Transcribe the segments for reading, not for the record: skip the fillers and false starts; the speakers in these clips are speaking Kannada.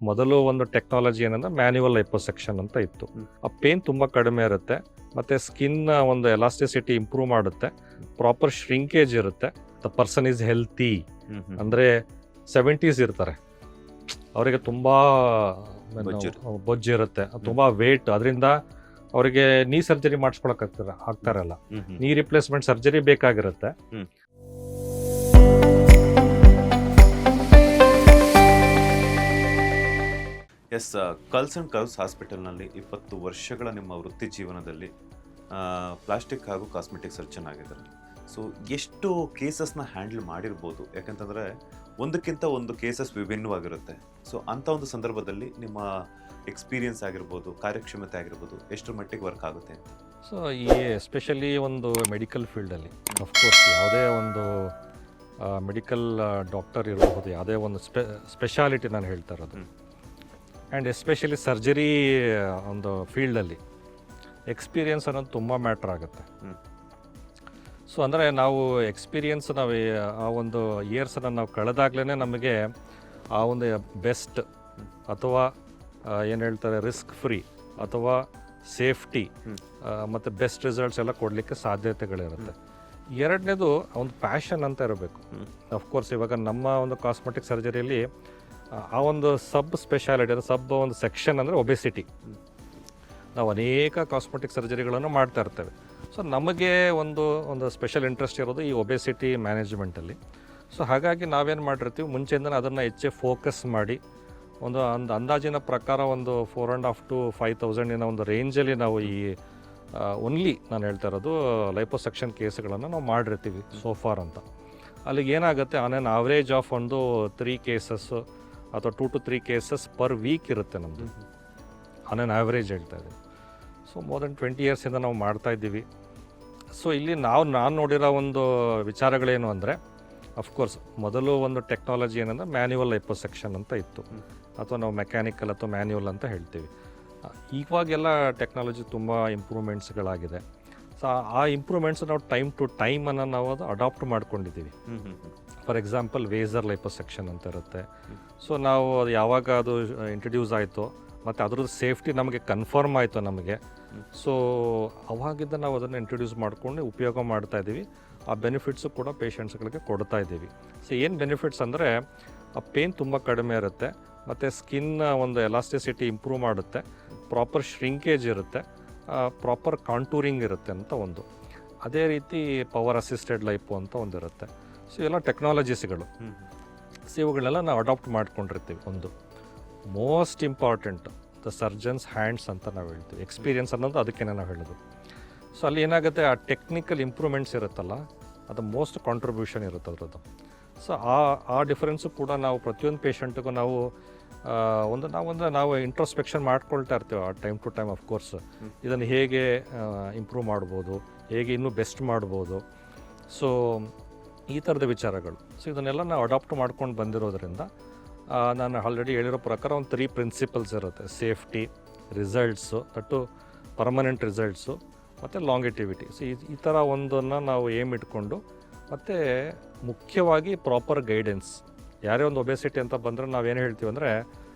ಮೊದಲು ಒಂದು ಟೆಕ್ನಾಲಜಿ ಏನಂದ್ರೆ ಮ್ಯಾನ್ಯುವಲ್ ಲೈಪೋಸೆಕ್ಷನ್ ಅಂತ ಇತ್ತು. ಆ ಪೇನ್ ತುಂಬ ಕಡಿಮೆ ಇರುತ್ತೆ, ಮತ್ತು ಸ್ಕಿನ್ ಒಂದು ಎಲಾಸ್ಟಿಸಿಟಿ ಇಂಪ್ರೂವ್ ಮಾಡುತ್ತೆ, ಪ್ರಾಪರ್ ಶ್ರಿಂಕೇಜ್ ಇರುತ್ತೆ. The person is healthy. ಅಂದರೆ 70s ಇರ್ತಾರೆ, ಅವರಿಗೆ ತುಂಬ ಬೊಜ್ಜು ಇರುತ್ತೆ, ತುಂಬ ವೇಟ್, ಅದರಿಂದ ಅವರಿಗೆ ನೀ ಸರ್ಜರಿ ಮಾಡಿಸ್ಕೊಳಕ್ ಆಗ್ತಾರಲ್ಲ, ನೀ ರಿಪ್ಲೇಸ್ಮೆಂಟ್ ಸರ್ಜರಿ ಬೇಕಾಗಿರುತ್ತೆ. ಎಸ್, ಕಲ್ಸ್ ಆ್ಯಂಡ್ ಕರ್ವ್ಸ್ ಹಾಸ್ಪಿಟಲ್ನಲ್ಲಿ 20 ವರ್ಷಗಳ ನಿಮ್ಮ ವೃತ್ತಿ ಜೀವನದಲ್ಲಿ ಪ್ಲಾಸ್ಟಿಕ್ ಹಾಗೂ ಕಾಸ್ಮೆಟಿಕ್ ಸರ್ಜನ್ ಆಗಿದ್ದಾರೆ. ಸೊ ಎಷ್ಟು ಕೇಸಸ್ನ ಹ್ಯಾಂಡಲ್ ಮಾಡಿರ್ಬೋದು? ಯಾಕಂತಂದರೆ ಒಂದಕ್ಕಿಂತ ಒಂದು ಕೇಸಸ್ ವಿಭಿನ್ನವಾಗಿರುತ್ತೆ. ಸೊ ಅಂಥ ಒಂದು ಸಂದರ್ಭದಲ್ಲಿ ನಿಮ್ಮ ಎಕ್ಸ್ಪೀರಿಯನ್ಸ್ ಆಗಿರ್ಬೋದು, ಕಾರ್ಯಕ್ಷಮತೆ ಆಗಿರ್ಬೋದು, ಎಷ್ಟರ ಮಟ್ಟಿಗೆ ವರ್ಕ್ ಆಗುತ್ತೆ ಅಂತ? ಸೊ ಈ ಎಸ್ಪೆಷಲಿ ಒಂದು ಮೆಡಿಕಲ್ ಫೀಲ್ಡಲ್ಲಿ ಅಫ್ಕೋರ್ಸ್ ಯಾವುದೇ ಒಂದು ಮೆಡಿಕಲ್ ಡಾಕ್ಟರ್ ಇರಬಹುದು, ಯಾವುದೇ ಒಂದು ಸ್ಪೆಷಾಲಿಟಿ ನಾನು ಹೇಳ್ತಾ ಇರೋದು, ಆ್ಯಂಡ್ ಎಸ್ಪೆಷಲಿ ಸರ್ಜರಿ ಒಂದು ಫೀಲ್ಡಲ್ಲಿ ಎಕ್ಸ್ಪೀರಿಯನ್ಸ್ ಅನ್ನೋದು ತುಂಬ ಮ್ಯಾಟ್ರ್ ಆಗುತ್ತೆ. ಸೊ ಅಂದರೆ ನಾವು ಎಕ್ಸ್ಪೀರಿಯನ್ಸ್ ನಾವು ಆ ಒಂದು ಇಯರ್ಸನ್ನು ನಾವು ಕಳೆದಾಗಲೇ ನಮಗೆ ಆ ಒಂದು ಬೆಸ್ಟ್ ಅಥವಾ ಏನು ಹೇಳ್ತಾರೆ ರಿಸ್ಕ್ ಫ್ರೀ ಅಥವಾ ಸೇಫ್ಟಿ ಮತ್ತು ಬೆಸ್ಟ್ ರಿಸಲ್ಟ್ಸ್ ಎಲ್ಲ ಕೊಡಲಿಕ್ಕೆ ಸಾಧ್ಯತೆಗಳಿರುತ್ತೆ. ಎರಡನೇದು ಒಂದು ಪ್ಯಾಷನ್ ಅಂತ ಇರಬೇಕು. ಅಫ್ಕೋರ್ಸ್ ಇವಾಗ ನಮ್ಮ ಒಂದು ಕಾಸ್ಮೆಟಿಕ್ ಸರ್ಜರಿಯಲ್ಲಿ ಆ ಒಂದು ಸಬ್ ಸ್ಪೆಷಾಲಿಟಿ ಅಂದರೆ ಸಬ್ ಒಂದು ಸೆಕ್ಷನ್ ಅಂದರೆ ಒಬೆಸಿಟಿ. ನಾವು ಅನೇಕ ಕಾಸ್ಮೆಟಿಕ್ ಸರ್ಜರಿಗಳನ್ನು ಮಾಡ್ತಾ ಇರ್ತೇವೆ. ಸೊ ನಮಗೆ ಒಂದು ಸ್ಪೆಷಲ್ ಇಂಟ್ರೆಸ್ಟ್ ಇರೋದು ಈ ಒಬೆಸಿಟಿ ಮ್ಯಾನೇಜ್ಮೆಂಟಲ್ಲಿ. ಸೊ ಹಾಗಾಗಿ ನಾವೇನು ಮಾಡಿರ್ತೀವಿ, ಮುಂಚೆಯಿಂದನೇ ಅದನ್ನು ಹೆಚ್ಚು ಫೋಕಸ್ ಮಾಡಿ ಒಂದು ಅಂದಾಜಿನ ಪ್ರಕಾರ ಒಂದು 4,500 to 5,000 ಒಂದು ರೇಂಜಲ್ಲಿ ನಾವು ಈ ಓನ್ಲಿ ನಾನು ಹೇಳ್ತಾ ಇರೋದು ಲೈಪೋಸೆಕ್ಷನ್ ಕೇಸ್ಗಳನ್ನು ನಾವು ಮಾಡಿರ್ತೀವಿ ಸೋಫಾರ್ ಅಂತ. ಅಲ್ಲಿಗೆ ಏನಾಗುತ್ತೆ, ಆನ್ ಆನ್ ಆವ್ರೇಜ್ ಆಫ್ ಒಂದು 3 cases ಅಥವಾ 2 to 3 cases ಪರ್ ವೀಕ್ ಇರುತ್ತೆ ನಮ್ಮದು, ಆನ್ ಆನ್ ಆವ್ರೇಜ್ ಹೇಳ್ತಾ ಇದ್ದೀವಿ. ಸೊ ಮೋರ್ ದೆನ್ 20 yearsಯಿಂದ ನಾವು ಮಾಡ್ತಾಯಿದ್ದೀವಿ. ಸೊ ಇಲ್ಲಿ ನಾನು ನೋಡಿರೋ ಒಂದು ವಿಚಾರಗಳೇನು ಅಂದರೆ, ಅಫ್ಕೋರ್ಸ್ ಮೊದಲು ಒಂದು ಟೆಕ್ನಾಲಜಿ ಏನಂದರೆ ಮ್ಯಾನ್ಯುವಲ್ ಲೈಪೋಸೆಕ್ಷನ್ ಅಂತ ಇತ್ತು, ಅಥವಾ ನಾವು ಮೆಕ್ಯಾನಿಕಲ್ ಅಥವಾ ಮ್ಯಾನ್ಯುವಲ್ ಅಂತ ಹೇಳ್ತೀವಿ. ಇವಾಗೆಲ್ಲ ಟೆಕ್ನಾಲಜಿ ತುಂಬ ಇಂಪ್ರೂವ್ಮೆಂಟ್ಸ್ಗಳಾಗಿದೆ. ಸೊ ಆ ಇಂಪ್ರೂವ್ಮೆಂಟ್ಸ್ ನಾವು ಟೈಮ್ ಟು ಟೈಮನ್ನು ನಾವು ಅದು ಅಡಾಪ್ಟ್ ಮಾಡ್ಕೊಂಡಿದ್ದೀವಿ. ಫಾರ್ ಎಕ್ಸಾಂಪಲ್ ವೇಸರ್ ಲೈಪೋಸೆಕ್ಷನ್ ಅಂತ ಇರುತ್ತೆ. ಸೊ ನಾವು ಅದು ಯಾವಾಗ ಅದು ಇಂಟ್ರಡ್ಯೂಸ್ ಆಯಿತು ಮತ್ತು ಅದ್ರದ್ದು ಸೇಫ್ಟಿ ನಮಗೆ ಕನ್ಫರ್ಮ್ ಆಯಿತು ನಮಗೆ, ಸೊ ಅವಾಗಿಂದ ನಾವು ಅದನ್ನು ಇಂಟ್ರಡ್ಯೂಸ್ ಮಾಡ್ಕೊಂಡು ಉಪಯೋಗ ಮಾಡ್ತಾಯಿದ್ದೀವಿ. ಆ ಬೆನಿಫಿಟ್ಸು ಕೂಡ ಪೇಷಂಟ್ಸ್ಗಳಿಗೆ ಕೊಡ್ತಾ ಇದ್ದೀವಿ. ಸೊ ಏನು ಬೆನಿಫಿಟ್ಸ್ ಅಂದರೆ, ಆ ಪೇನ್ ತುಂಬ ಕಡಿಮೆ ಇರುತ್ತೆ, ಮತ್ತು ಸ್ಕಿನ್ ಒಂದು ಎಲಾಸ್ಟಿಸಿಟಿ ಇಂಪ್ರೂವ್ ಮಾಡುತ್ತೆ, ಪ್ರಾಪರ್ ಶ್ರಿಂಕೇಜ್ ಇರುತ್ತೆ, ಪ್ರಾಪರ್ ಕಾಂಟೂರಿಂಗ್ ಇರುತ್ತೆ ಅಂತ ಒಂದು. ಅದೇ ರೀತಿ ಪವರ್ ಅಸಿಸ್ಟೆಡ್ ಲೈಪೋ ಅಂತ ಒಂದಿರುತ್ತೆ. ಸೊ ಇವೆಲ್ಲ ಟೆಕ್ನಾಲಜೀಸ್ಗಳು. ಸೊ ಇವುಗಳೆಲ್ಲ ನಾವು ಅಡಾಪ್ಟ್ ಮಾಡ್ಕೊಂಡಿರ್ತೀವಿ. ಒಂದು most important the surgeons hands ಅಂತ ನಾವು ಹೇಳ್ತೀವಿ. ಎಕ್ಸ್ಪೀರಿಯನ್ಸ್ ಅನ್ನೋದು ಅದಕ್ಕೆ ನಾವು ಹೇಳೋದು. ಸೊ ಅಲ್ಲಿ ಏನಾಗುತ್ತೆ, ಆ ಟೆಕ್ನಿಕಲ್ ಇಂಪ್ರೂವ್ಮೆಂಟ್ಸ್ ಇರುತ್ತಲ್ಲ, ಅದು ಮೋಸ್ಟ್ ಕಾಂಟ್ರಿಬ್ಯೂಷನ್ ಇರುತ್ತೆ ಅದರದ್ದು. ಸೊ ಆ ಡಿಫರೆನ್ಸು ಕೂಡ ನಾವು ಪ್ರತಿಯೊಂದು ಪೇಷಂಟ್ಗೂ ನಾವು ಇಂಟ್ರೋಸ್ಪೆಕ್ಷನ್ ಮಾಡ್ಕೊಳ್ತಾ ಇರ್ತೀವಿ ಆ ಟೈಮ್ ಟು ಟೈಮ್. ಅಫ್ಕೋರ್ಸ್ ಇದನ್ನು ಹೇಗೆ ಇಂಪ್ರೂವ್ ಮಾಡ್ಬೋದು, ಹೇಗೆ ಇನ್ನೂ ಬೆಸ್ಟ್ ಮಾಡ್ಬೋದು, ಸೊ ಈ ಥರದ ವಿಚಾರಗಳು. ಸೊ ಇದನ್ನೆಲ್ಲ ನಾವು ಅಡಾಪ್ಟ್ ಮಾಡ್ಕೊಂಡು ಬಂದಿರೋದ್ರಿಂದ ನಾನು ಆಲ್ರೆಡಿ ಹೇಳಿರೋ ಪ್ರಕಾರ ಒಂದು 3 ಪ್ರಿನ್ಸಿಪಲ್ಸ್ ಇರುತ್ತೆ: safety, results, that permanent results, ಮತ್ತು ಲಾಂಗಿಟಿವಿಟಿ. ಸೊ ಈ ಥರ ಒಂದನ್ನು ನಾವು ಏಮ್ ಇಟ್ಕೊಂಡು, ಮತ್ತು ಮುಖ್ಯವಾಗಿ ಪ್ರಾಪರ್ ಗೈಡೆನ್ಸ್. ಯಾರೇ ಒಂದು ಒಬೆಸಿಟಿ ಅಂತ ಬಂದರೆ ನಾವೇನು ಹೇಳ್ತೀವಿ ಅಂದರೆ,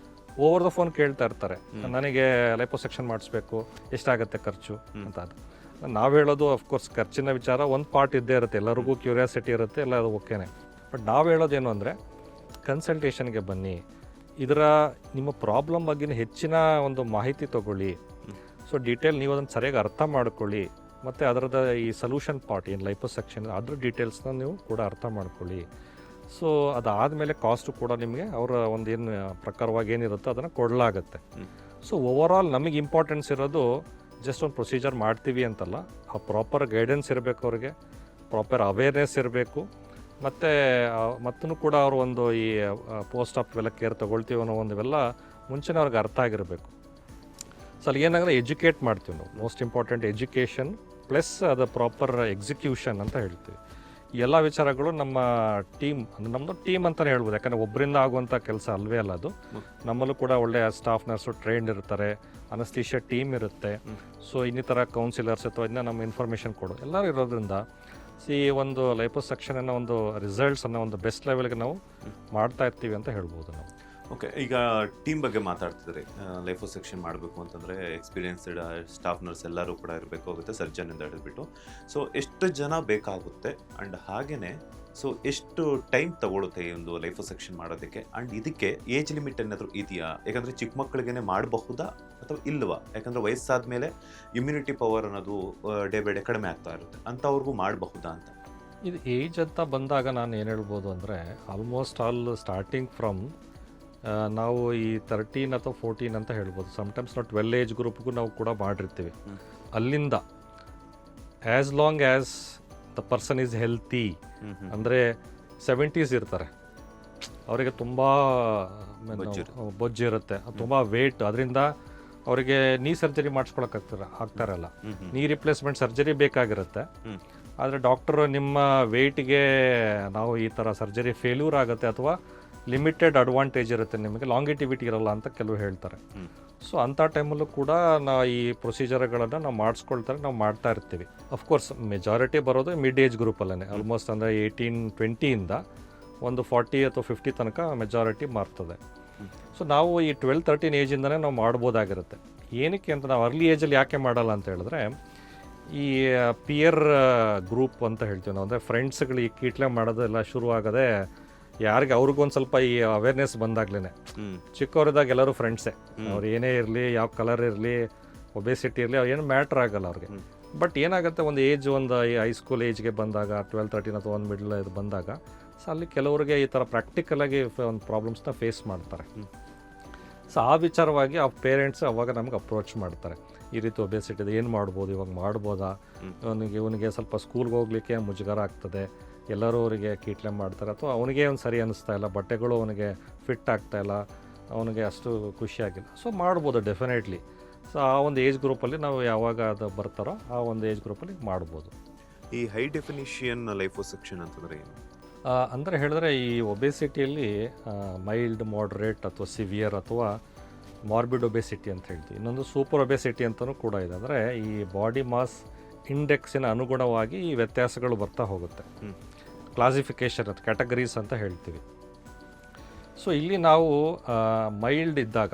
ಓವರ್ ದ ಫೋನ್ ಕೇಳ್ತಾ ಇರ್ತಾರೆ, ನನಗೆ ಲೈಪೋಸೆಕ್ಷನ್ ಮಾಡಿಸ್ಬೇಕು, ಎಷ್ಟಾಗುತ್ತೆ ಖರ್ಚು ಅಂತ. ಅದು ನಾವು ಹೇಳೋದು ಅಫ್ಕೋರ್ಸ್ ಖರ್ಚಿನ ವಿಚಾರ ಒಂದು ಪಾರ್ಟ್ ಇದ್ದೇ ಇರುತ್ತೆ, ಎಲ್ಲರಿಗೂ ಕ್ಯೂರಿಯಾಸಿಟಿ ಇರುತ್ತೆ, ಎಲ್ಲ ಅದು ಓಕೆನೆ. ಬಟ್ ನಾವು ಹೇಳೋದೇನು ಅಂದರೆ, ಕನ್ಸಲ್ಟೇಷನ್ಗೆ ಬನ್ನಿ, ಇದರ ನಿಮ್ಮ ಪ್ರಾಬ್ಲಮ್ ಬಗ್ಗೆ ಹೆಚ್ಚಿನ ಒಂದು ಮಾಹಿತಿ ತೊಗೊಳ್ಳಿ. ಸೊ ಡೀಟೇಲ್ ನೀವು ಅದನ್ನು ಸರಿಯಾಗಿ ಅರ್ಥ ಮಾಡ್ಕೊಳ್ಳಿ, ಮತ್ತು ಅದರದ ಈ ಸೊಲ್ಯೂಷನ್ ಪಾರ್ಟ್ ಏನು ಲೈಪೋಸೆಕ್ಷನ್ ಅದ್ರ ಡೀಟೇಲ್ಸ್ನ ನೀವು ಕೂಡ ಅರ್ಥ ಮಾಡ್ಕೊಳ್ಳಿ. ಸೊ ಅದಾದಮೇಲೆ ಕಾಸ್ಟು ಕೂಡ ನಿಮಗೆ ಅವರ ಒಂದು ಏನು ಪ್ರಕಾರವಾಗಿ ಏನಿರುತ್ತೋ ಅದನ್ನು ಕೊಡಲಾಗುತ್ತೆ. ಸೊ ಓವರಾಲ್ ನಮಗೆ ಇಂಪಾರ್ಟೆನ್ಸ್ ಇರೋದು ಜಸ್ಟ್ ಒಂದು ಪ್ರೊಸೀಜರ್ ಮಾಡ್ತೀವಿ ಅಂತಲ್ಲ, ಆ ಪ್ರಾಪರ್ ಗೈಡೆನ್ಸ್ ಇರಬೇಕು, ಅವ್ರಿಗೆ ಪ್ರಾಪರ್ ಅವೇರ್ನೆಸ್ ಇರಬೇಕು, ಮತ್ತು ಕೂಡ ಅವರು ಒಂದು ಈ ಪೋಸ್ಟ್ ಆಫ್ ಇವೆಲ್ಲ ಕೇರ್ ತೊಗೊಳ್ತೀವಿ ಅನ್ನೋ ಒಂದು ಇವೆಲ್ಲ ಮುಂಚೆನೇ ಅವ್ರಿಗೆ ಅರ್ಥ ಆಗಿರಬೇಕು. ಸೊ ಅಲ್ಲಿ ಏನಾದರೆ ಎಜುಕೇಟ್ ಮಾಡ್ತೀವಿ ನಾವು. ಮೋಸ್ಟ್ ಇಂಪಾರ್ಟೆಂಟ್ ಎಜುಕೇಷನ್ ಪ್ಲಸ್ ಅದು ಪ್ರಾಪರ್ ಎಕ್ಸಿಕ್ಯೂಷನ್ ಅಂತ ಹೇಳ್ತೀವಿ. ಈ ಎಲ್ಲ ವಿಚಾರಗಳು ನಮ್ಮ ಟೀಮ್, ಅಂದರೆ ನಮ್ಮದು ಟೀಮ್ ಅಂತಲೇ ಹೇಳ್ಬೋದು, ಯಾಕಂದರೆ ಒಬ್ಬರಿಂದ ಆಗುವಂಥ ಕೆಲಸ ಅಲ್ವೇ ಅಲ್ಲ ಅದು. ನಮ್ಮಲ್ಲೂ ಕೂಡ ಒಳ್ಳೆಯ ಸ್ಟಾಫ್ ನರ್ಸು ಟ್ರೈನ್ಡ್ ಇರ್ತಾರೆ, ಅನಸ್ತೇಷಿಯಾ ಟೀಮ್ ಇರುತ್ತೆ. ಸೊ ಇನ್ನಿತರ ಕೌನ್ಸಿಲರ್ಸ್ ಅಥವಾ ಇನ್ನೂ ನಮ್ಮ ಇನ್ಫಾರ್ಮೇಷನ್ ಕೊಡೋದು ಎಲ್ಲರೂ ಇರೋದ್ರಿಂದ ಈ ಒಂದು ಲೈಪೋಸೆಕ್ಷನ್ ಅನ್ನೋ ಒಂದು ರಿಸಲ್ಟ್ಸನ್ನು ಒಂದು ಬೆಸ್ಟ್ ಲೆವೆಲ್ಗೆ ನಾವು ಮಾಡ್ತಾ ಇರ್ತೀವಿ ಅಂತ ಹೇಳ್ಬೋದು ನಾವು. ಓಕೆ, ಈಗ ಟೀಮ್ ಬಗ್ಗೆ ಮಾತಾಡ್ತಿದ್ರಿ. ಲೈಫೋಸೆಕ್ಷನ್ ಮಾಡಬೇಕು ಅಂತಂದರೆ ಎಕ್ಸ್ಪೀರಿಯನ್ಸ್ಡ್ ಸ್ಟಾಫ್ ನರ್ಸ್ ಎಲ್ಲರೂ ಕೂಡ ಇರಬೇಕು ಆಗುತ್ತೆ, ಸರ್ಜನಿಂದ ಹಿಡಿದ್ಬಿಟ್ಟು. ಸೊ ಎಷ್ಟು ಜನ ಬೇಕಾಗುತ್ತೆ ಆ್ಯಂಡ್ ಹಾಗೆಯೇ ಸೊ ಎಷ್ಟು ಟೈಮ್ ತಗೊಳುತ್ತೆ ಈ ಒಂದು ಲೈಫೋಸೆಕ್ಷನ್ ಮಾಡೋದಕ್ಕೆ, ಆ್ಯಂಡ್ ಇದಕ್ಕೆ ಏಜ್ ಲಿಮಿಟ್ ಏನಾದರೂ ಇದೆಯಾ? ಯಾಕಂದರೆ ಚಿಕ್ಕ ಮಕ್ಕಳಿಗೆ ಮಾಡಬಹುದಾ ಅಥವಾ ಇಲ್ವಾ? ಯಾಕಂದರೆ ವಯಸ್ಸಾದ ಮೇಲೆ ಇಮ್ಯುನಿಟಿ ಪವರ್ ಅನ್ನೋದು ಡೇ ಬೈ ಡೇ ಕಡಿಮೆ ಆಗ್ತಾ ಇರುತ್ತೆ, ಅಂಥವ್ರಿಗೂ ಮಾಡಬಹುದಾ ಅಂತ. ಇದು ಏಜ್ ಅಂತ ಬಂದಾಗ ನಾನು ಏನು ಹೇಳ್ಬೋದು ಅಂದರೆ ಆಲ್ಮೋಸ್ಟ್ ಆಲ್ ಸ್ಟಾರ್ಟಿಂಗ್ ಫ್ರಮ್ ನಾವು ಈ 13 ಅಥವಾ 14 ಅಂತ ಹೇಳ್ಬೋದು. ಸಮ್ಟೈಮ್ಸ್ ನಾವು 12 ಏಜ್ ಗ್ರೂಪ್ಗೂ ನಾವು ಕೂಡ ಮಾಡಿರ್ತೀವಿ. ಅಲ್ಲಿಂದ as long as the person is healthy, ಅಂದರೆ 70s ಇರ್ತಾರೆ, ಅವರಿಗೆ ತುಂಬ ಬೊಜ್ಜು ಇರುತ್ತೆ, ತುಂಬ ವೇಟ್, ಅದರಿಂದ ಅವರಿಗೆ ನೀ ಸರ್ಜರಿ ಆಗ್ತಾರಲ್ಲ, ನೀ ರಿಪ್ಲೇಸ್ಮೆಂಟ್ ಸರ್ಜರಿ ಬೇಕಾಗಿರುತ್ತೆ. ಆದರೆ ಡಾಕ್ಟರು ನಿಮ್ಮ ವೆಯ್ಟಿಗೆ ನಾವು ಈ ಥರ ಸರ್ಜರಿ ಫೇಲ್ಯೂರ್ ಆಗುತ್ತೆ ಅಥವಾ ಲಿಮಿಟೆಡ್ ಅಡ್ವಾಂಟೇಜ್ ಇರುತ್ತೆ, ನಿಮಗೆ ಲಾಂಗಿಟಿವಿಟಿ ಇರಲ್ಲ ಅಂತ ಕೆಲವು ಹೇಳ್ತಾರೆ. ಸೊ ಅಂಥ ಟೈಮಲ್ಲೂ ಕೂಡ ಈ ಪ್ರೊಸೀಜರ್ಗಳನ್ನು ನಾವು ನಾವು ಮಾಡ್ತಾ ಇರ್ತೀವಿ. ಅಫ್ಕೋರ್ಸ್ ಮೆಜಾರಿಟಿ ಬರೋದು ಮಿಡ್ ಏಜ್ ಗ್ರೂಪಲ್ಲೇ, ಆಲ್ಮೋಸ್ಟ್ ಅಂದರೆ 18-20 ಒಂದು 40 ಅಥವಾ 50 ತನಕ ಮೆಜಾರಿಟಿ ಮಾರ್ತದೆ. ಸೊ ನಾವು ಈ 12-13 ಏಜಿಂದನೇ ನಾವು ಮಾಡ್ಬೋದಾಗಿರುತ್ತೆ. ಏನಕ್ಕೆ ಅಂತ ನಾವು ಅರ್ಲಿ ಏಜಲ್ಲಿ ಯಾಕೆ ಮಾಡಲ್ಲ ಅಂತ ಹೇಳಿದ್ರೆ, ಈ ಪಿಯರ್ ಗ್ರೂಪ್ ಅಂತ ಹೇಳ್ತೀವಿ ನಾವು, ಅಂದರೆ ಫ್ರೆಂಡ್ಸ್ಗಳು ಈ ಕೀಟ್ಲೆ ಮಾಡೋದೆಲ್ಲ ಶುರು ಆಗದೆ ಯಾರಿಗೆ ಅವ್ರಿಗೊಂದು ಸ್ವಲ್ಪ ಈ ಅವೇರ್ನೆಸ್ ಬಂದಾಗ್ಲೇ. ಚಿಕ್ಕವರಿದ್ದಾಗ ಎಲ್ಲರೂ ಫ್ರೆಂಡ್ಸೇ, ಅವ್ರು ಏನೇ ಇರಲಿ, ಯಾವ ಕಲರ್ ಇರಲಿ, ಒಬೆಸಿಟಿ ಇರಲಿ, ಏನು ಮ್ಯಾಟ್ರ್ ಆಗಲ್ಲ ಅವ್ರಿಗೆ. ಬಟ್ ಏನಾಗುತ್ತೆ, ಒಂದು ಏಜ್, ಒಂದು ಈ ಹೈಸ್ಕೂಲ್ ಏಜ್ಗೆ ಬಂದಾಗ 12-13 ಅಥವಾ ಒಂದು ಮಿಡ್ಲ್ ಇದು ಬಂದಾಗ, ಸೊ ಅಲ್ಲಿ ಕೆಲವರಿಗೆ ಈ ಥರ ಪ್ರಾಕ್ಟಿಕಲಾಗಿ ಒಂದು ಪ್ರಾಬ್ಲಮ್ಸ್ನ ಫೇಸ್ ಮಾಡ್ತಾರೆ. ಸೊ ಆ ವಿಚಾರವಾಗಿ ಆ ಪೇರೆಂಟ್ಸ್ ಅವಾಗ ನಮ್ಗೆ ಅಪ್ರೋಚ್ ಮಾಡ್ತಾರೆ, ಈ ರೀತಿ ಒಬೆಸಿಟಿ ಇದೆ, ಏನು ಮಾಡ್ಬೋದು, ಇವಾಗ ಮಾಡ್ಬೋದಾ, ಇವನಿಗೆ ಸ್ವಲ್ಪ ಸ್ಕೂಲ್ಗೆ ಹೋಗ್ಲಿಕ್ಕೆ ಮುಜುಗರ ಆಗ್ತದೆ, ಎಲ್ಲರೂ ಅವರಿಗೆ ಕೀಟ್ಲೆ ಮಾಡ್ತಾರೆ, ಅಥವಾ ಅವನಿಗೆ ಒಂದು ಸರಿ ಅನ್ನಿಸ್ತಾ ಇಲ್ಲ, ಬಟ್ಟೆಗಳು ಅವನಿಗೆ ಫಿಟ್ ಆಗ್ತಾ ಇಲ್ಲ, ಅವನಿಗೆ ಅಷ್ಟು ಖುಷಿಯಾಗಿಲ್ಲ. ಸೊ ಮಾಡ್ಬೋದು ಡೆಫಿನೆಟ್ಲಿ. ಸೊ ಆ ಒಂದು ಏಜ್ ಗ್ರೂಪಲ್ಲಿ ನಾವು ಯಾವಾಗ ಅದು ಬರ್ತಾರೋ ಆ ಒಂದು ಏಜ್ ಗ್ರೂಪಲ್ಲಿ ಮಾಡ್ಬೋದು. ಈ ಹೈ ಡೆಫಿನಿಷನ್ ಲೈಫೋಸೆಕ್ಷನ್ ಅಂತಂದರೆ ಏನು? ಅಂದರೆ ಹೇಳಿದ್ರೆ, ಈ ಒಬೆಸಿಟಿಯಲ್ಲಿ ಮೈಲ್ಡ್, ಮಾಡ್ರೇಟ್ ಅಥವಾ ಸಿವಿಯರ್ ಅಥವಾ ಮಾರ್ಬಿಡ್ ಒಬೆಸಿಟಿ ಅಂತ ಹೇಳ್ತೀವಿ. ಇನ್ನೊಂದು ಸೂಪರ್ ಒಬೆಸಿಟಿ ಅಂತಲೂ ಕೂಡ ಇದೆ. ಅಂದರೆ ಈ ಬಾಡಿ ಮಾಸ್ ಇಂಡೆಕ್ಸಿನ ಅನುಗುಣವಾಗಿ ಈ ವ್ಯತ್ಯಾಸಗಳು ಬರ್ತಾ ಹೋಗುತ್ತೆ. ಕ್ಲಾಸಿಫಿಕೇಷನ್ ಅಂತ ಕ್ಯಾಟಗರೀಸ್ ಅಂತ ಹೇಳ್ತೀವಿ. ಸೊ ಇಲ್ಲಿ ನಾವು ಮೈಲ್ಡ್ ಇದ್ದಾಗ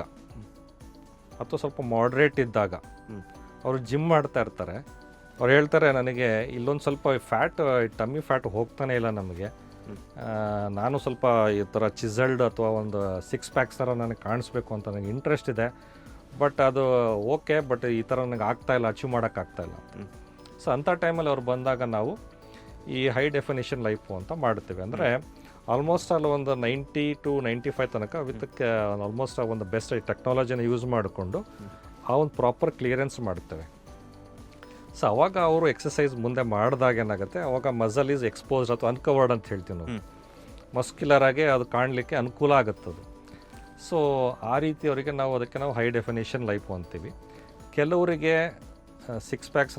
ಅಥವಾ ಸ್ವಲ್ಪ ಮಾಡ್ರೇಟ್ ಇದ್ದಾಗ ಅವರು ಜಿಮ್ ಮಾಡ್ತಾ ಇರ್ತಾರೆ, ಅವ್ರು ಹೇಳ್ತಾರೆ, ನನಗೆ ಇಲ್ಲೊಂದು ಸ್ವಲ್ಪ ಫ್ಯಾಟ್, ಟಮ್ಮಿ ಫ್ಯಾಟ್ ಹೋಗ್ತಾನೆ ಇಲ್ಲ ನಮಗೆ, ನಾನು ಸ್ವಲ್ಪ ಈ ಥರ ಚಿಸಲ್ಡ್ ಅಥವಾ ಒಂದು 6 ಪ್ಯಾಕ್ಸ್ ಥರ ನನಗೆ ಕಾಣಿಸ್ಬೇಕು ಅಂತ ನನಗೆ ಇಂಟ್ರೆಸ್ಟ್ ಇದೆ, ಬಟ್ ಅದು ಓಕೆ, ಬಟ್ ಈ ಥರ ನನಗೆ ಆಗ್ತಾಯಿಲ್ಲ, ಅಚೀವ್ ಮಾಡೋಕ್ಕಾಗ್ತಾಯಿಲ್ಲ. ಸೊ ಅಂಥ ಟೈಮಲ್ಲಿ ಅವ್ರು ಬಂದಾಗ ನಾವು ಈ ಹೈ ಡೆಫಿನಿಷನ್ ಲೈಫು ಅಂತ ಮಾಡ್ತೀವಿ. ಅಂದರೆ ಆಲ್ಮೋಸ್ಟ್ ಅಲ್ಲಿ ಒಂದು 90 to 95 ತನಕ ವಿತ್ ಆಲ್ಮೋಸ್ಟ್ ಒಂದು ಬೆಸ್ಟ್ ಟೆಕ್ನಾಲಜಿನ ಯೂಸ್ ಮಾಡಿಕೊಂಡು ಆ ಒಂದು ಪ್ರಾಪರ್ ಕ್ಲಿಯರೆನ್ಸ್ ಮಾಡ್ತೇವೆ. ಸೊ ಅವಾಗ ಅವರು ಎಕ್ಸಸೈಸ್ ಮುಂದೆ ಮಾಡಿದಾಗ ಏನಾಗುತ್ತೆ, ಅವಾಗ ಮಸಲ್ ಈಸ್ ಎಕ್ಸ್ಪೋಸ್ಡ್ ಅಥವಾ ಅನ್ಕವರ್ಡ್ ಅಂತ ಹೇಳ್ತೀವಿ ನಾವು, ಮಸ್ಕ್ಯುಲರ್ ಆಗಿ ಅದು ಕಾಣಲಿಕ್ಕೆ ಅನುಕೂಲ ಆಗುತ್ತದು. ಸೊ ಆ ರೀತಿ ಅವರಿಗೆ ನಾವು ಹೈ ಡೆಫಿನೇಷನ್ ಲೈಫು ಅಂತೀವಿ. ಕೆಲವರಿಗೆ 6 ಪ್ಯಾಕ್ಸ್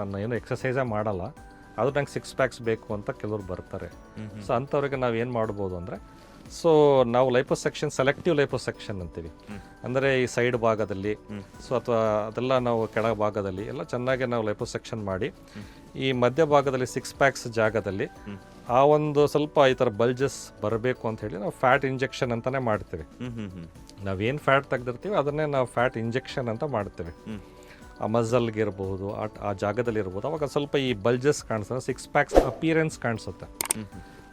ನಾನು ಏನು ಎಕ್ಸಸೈಸೇ ಮಾಡಲ್ಲ, ಅದು ನಂಗೆ 6 ಪ್ಯಾಕ್ಸ್ ಬೇಕು ಅಂತ ಕೆಲವರು ಬರ್ತಾರೆ. ಸೊ ಅಂಥವ್ರಿಗೆ ನಾವು ಏನು ಮಾಡ್ಬೋದು ಅಂದರೆ, ಸೊ ನಾವು ಲೈಪೋಸೆಕ್ಷನ್, ಸೆಲೆಕ್ಟಿವ್ ಲೈಪೋಸೆಕ್ಷನ್ ಅಂತೀವಿ. ಅಂದರೆ ಈ ಸೈಡ್ ಭಾಗದಲ್ಲಿ, ಸೊ ಅಥವಾ ಅದೆಲ್ಲ ನಾವು ಕೆಳ ಭಾಗದಲ್ಲಿ ಎಲ್ಲ ಚೆನ್ನಾಗಿ ನಾವು ಲೈಪೋಸೆಕ್ಷನ್ ಮಾಡಿ, ಈ ಮಧ್ಯ ಭಾಗದಲ್ಲಿ 6 ಪ್ಯಾಕ್ಸ್ ಜಾಗದಲ್ಲಿ ಆ ಒಂದು ಸ್ವಲ್ಪ ಈ ಥರ ಬಲ್ಜಸ್ ಬರಬೇಕು ಅಂತ ಹೇಳಿ ನಾವು ಫ್ಯಾಟ್ ಇಂಜೆಕ್ಷನ್ ಅಂತಲೇ ಮಾಡ್ತೀವಿ. ನಾವೇನು ಫ್ಯಾಟ್ ತೆಗೆದಿರ್ತೀವಿ ಅದನ್ನೇ ನಾವು ಫ್ಯಾಟ್ ಇಂಜೆಕ್ಷನ್ ಅಂತ ಮಾಡ್ತೀವಿ. ಆ ಮಸಲ್ಗೆ ಇರ್ಬೋದು, ಆ ಜಾಗದಲ್ಲಿ ಇರ್ಬೋದು, ಅವಾಗ ಸ್ವಲ್ಪ ಈ ಬಲ್ಜಸ್ ಕಾಣಿಸ್ತದೆ, 6 ಪ್ಯಾಕ್ಸ್ ಅಪಿಯರೆನ್ಸ್ ಕಾಣಿಸುತ್ತೆ.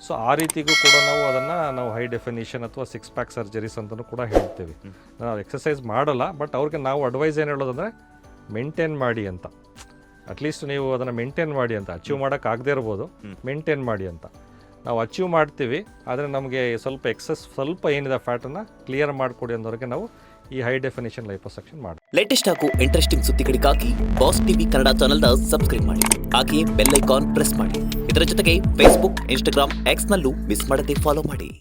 ಸೊ ಆ ರೀತಿಗೂ ಕೂಡ ನಾವು ಹೈ ಡೆಫಿನಿಷನ್ ಅಥವಾ 6 ಪ್ಯಾಕ್ ಸರ್ಜರೀಸ್ ಅಂತಲೂ ಕೂಡ ಹೇಳ್ತೀವಿ. ನಾವು ಎಕ್ಸಸೈಸ್ ಮಾಡಲ್ಲ, ಬಟ್ ಅವ್ರಿಗೆ ನಾವು ಅಡ್ವೈಸ್ ಏನು ಹೇಳೋದಂದರೆ, ಮೇಂಟೈನ್ ಮಾಡಿ ಅಂತ. ಅಟ್ಲೀಸ್ಟ್ ನೀವು ಅದನ್ನು ಮೇಂಟೈನ್ ಮಾಡಿ ಅಂತ, ಅಚೀವ್ ಮಾಡೋಕ್ಕಾಗದೇ ಇರ್ಬೋದು, ಮೇಂಟೈನ್ ಮಾಡಿ ಅಂತ. ನಾವು ಅಚೀವ್ ಮಾಡ್ತೀವಿ, ಆದರೆ ನಮಗೆ ಸ್ವಲ್ಪ ಏನಿದೆ ಫ್ಯಾಟನ್ನು ಕ್ಲಿಯರ್ ಮಾಡಿಕೊಡಿ ಅನ್ನೋರಿಗೆ ನಾವು ಈ ಹೈ ಡೆಫಿನಿಷನ್ ಲೈಪೋಸೆಕ್ಷನ್ ಮಾಡಿ. ಲೇಟೆಸ್ಟ್ ಹಾಗೂ ಇಂಟ್ರೆಸ್ಟಿಂಗ್ ಸುದ್ದಿಗಳಿಗಾಗಿ ಬಾಸ್ ಟಿವಿ ಕನ್ನಡ ಚಾನೆಲ್ನ ಸಬ್ಸ್ಕ್ರೈಬ್ ಮಾಡಿ, ಹಾಗೆಯೇ ಬೆಲ್ ಐಕಾನ್ ಪ್ರೆಸ್ ಮಾಡಿ. ಇದರ ಜೊತೆಗೆ ಫೇಸ್ಬುಕ್, ಇನ್ಸ್ಟಾಗ್ರಾಮ್, ಎಕ್ಸ್ನಲ್ಲೂ ಮಿಸ್ ಮಾಡದೆ ಫಾಲೋ ಮಾಡಿ.